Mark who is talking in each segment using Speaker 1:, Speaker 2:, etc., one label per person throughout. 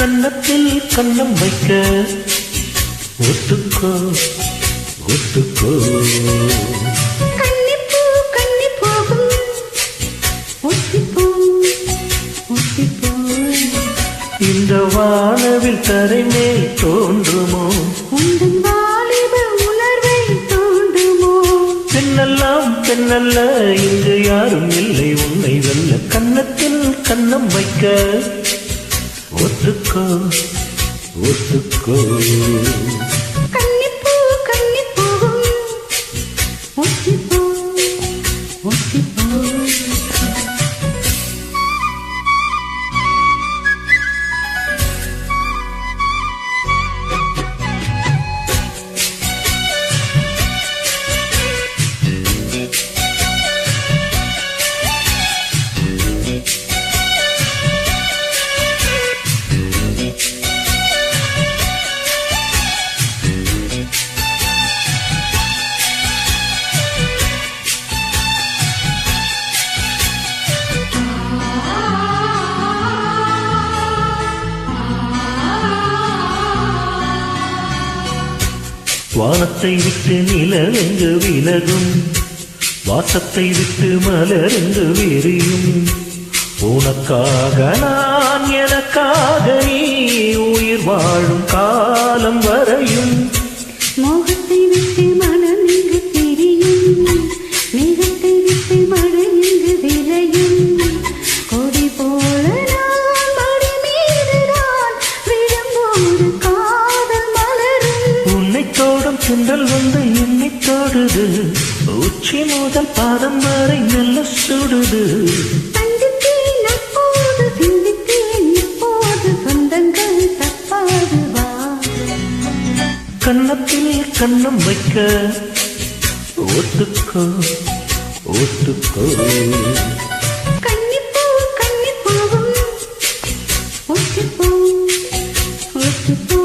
Speaker 1: கன்னத்தில் கன்னம் வைக்க ஒத்துக்கோ ஒத்துக்கோ.
Speaker 2: கன்னிப்பூ கன்னி போகும் ஒத்திப்போ ஒத்திப்போ.
Speaker 1: இந்த வானவில் தரைமேல் தோன்றுமோ
Speaker 2: உந்தன் வாலிப உணர்வை தோன்றுமோ.
Speaker 1: பெண்ணெல்லாம் பெண்ணல்ல இங்கு யாரும் இல்லை உன்னை வெல்ல. கன்னத்தில் கன்னம் வைக்க ஒத்துக்கோ ஒத்துக்கோ.
Speaker 2: கன்னிப்பூ கன்னி போகும் ஒத்திப்போ ஒத்திப்போ.
Speaker 1: வானத்தை விட்டு நிலவெங்கு விலகும், வாசத்தை விட்டு மலரெங்கு விரியும். உனக்காக நான் எனக்காக நீ உயிர் வாழும் காலம் வரையும்.
Speaker 2: மோகத்தை விட்டு மனம் இங்கு பிரியும், மேகத்தை விட்டு மழை இங்கு விளையும். கொடி போல நான் மடி மீதுதான் விழும்போது காதல் மலரும்.
Speaker 1: உன்னை தோடும் சென்றல் வந்து என்னை தோடுது, உச்சி முதல் பாதம் வரை நல்ல சுடுது.
Speaker 2: சந்தித்தேன் அப்போது சிந்தித்தேன் இப்போது சொந்தங்கள் தப்பாது வா.
Speaker 1: கன்னத்தில் கன்னம் வைக்க ஒத்துக்கோ ஒத்துக்கோ.
Speaker 2: கன்னிப்பூ கன்னி போகும் ஒத்திப்போ ஒத்திப்போ.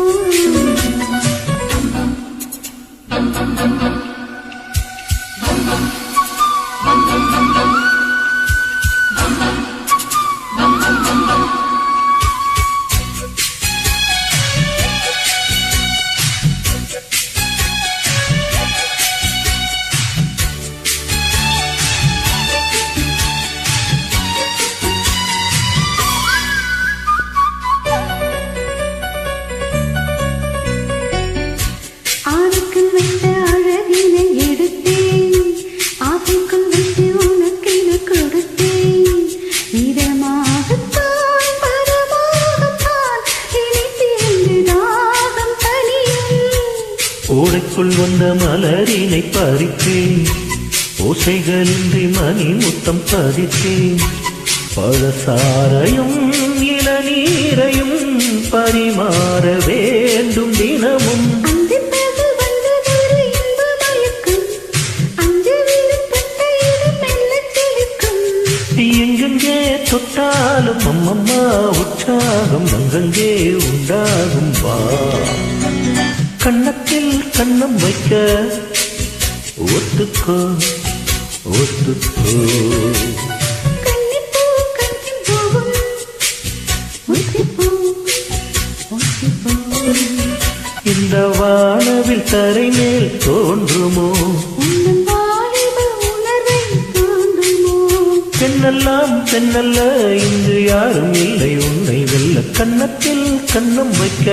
Speaker 2: ஆணுக்குள் வைத்த அழகினை எடுத்தேன், ஆசைக்குள் வைத்து உனக்கென கொடுத்தேன். இதமாகத்தான் பரமாகத்தான் இனித்தேன் தாகம் தனியும்.
Speaker 1: ஓடைக்குள் வந்த மலரினை பறித்தேன், ஓசைகளின்றி மணி முத்தம் பதித்தேன். பழசாரையும் இளநீரையும் பரிமாற வேண்டும் தினமும். எங்கெங்கே தொட்டாலும் அம்மம்மா உற்சாகம் அங்கங்கே உண்டாகும் வா. கன்னத்தில் கன்னம் வைக்க ஒத்துக்கோ ஒத்துக்கோ.
Speaker 2: கன்னிப்பூ கன்னி போகும் ஒத்திப்போ ஒத்திப்போ.
Speaker 1: இந்த வானவில் தரை மேல் தோன்றுமோ
Speaker 2: உந்தன் வாலிப உணர்வை தோன்றுமோ.
Speaker 1: பெண்ணெல்லாம் பெண்ணல்ல இங்கு யாரும் இல்லை உன்னை வெல்ல. கன்னத்தில் கன்னம் வைக்க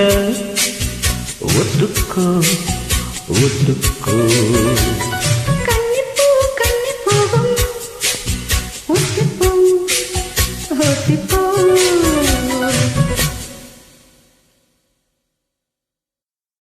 Speaker 1: ஒத்துக்கோ ஒத்துக்கோ.